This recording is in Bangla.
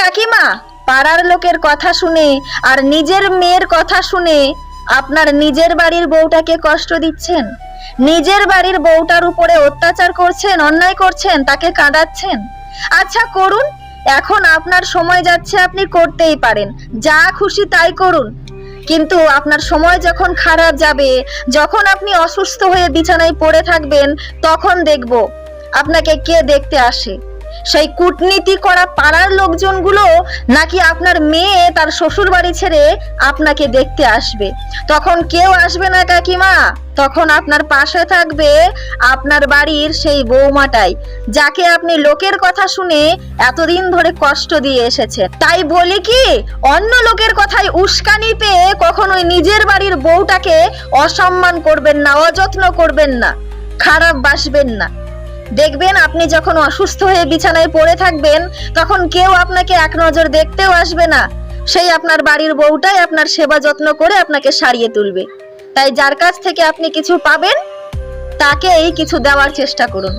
কাকিমা, পাড়ার লোকের কথা শুনে আর নিজের মেয়ের কথা শুনে আপনার নিজের বাড়ির বউটাকে কষ্ট দিচ্ছেন, নিজের বাড়ির বউটার উপরে অত্যাচার করছেন, অন্যায় করছেন, তাকে কাঁদাচ্ছেন। আচ্ছা করুন, এখন আপনার সময় যাচ্ছে, আপনি করতেই পারেন, যা খুশি তাই করুন। কিন্তু আপনার সময় যখন খারাপ যাবে, যখন আপনি অসুস্থ হয়ে বিছানায় পড়ে থাকবেন, তখন দেখব আপনাকে কে দেখতে আসে। সেই কূটনীতি করা পাড়ার লোকজনগুলো নাকি আপনার মেয়ে তার শ্বশুর বাড়ি ছেড়ে আপনাকে দেখতে আসবে। তখন কেউ আসবে না কাকিমা, তখন আপনার পাশে থাকবে আপনার বাড়ির সেই বৌমাটাই, যাকে আপনি লোকের কথা শুনে এতদিন ধরে কষ্ট দিয়ে এসেছেন। তাই বলি কি, অন্য লোকের কথায় উস্কানি পেয়ে কখনোই নিজের বাড়ির বউটাকে অসম্মান করবেন না, অযত্ন করবেন না, খারাপ বাসবেন না। দেখবেন আপনি যখন অসুস্থ হয়ে বিছানায় পড়ে থাকবেন, তখন কেউ আপনাকে এক নজর দেখতেও আসবে না, সেই আপনার বাড়ির বউটাই আপনার সেবা যত্ন করে আপনাকে সারিয়ে তুলবে। তাই যার কাছ থেকে আপনি কিছু পাবেন, তাকেই কিছু দেওয়ার চেষ্টা করুন।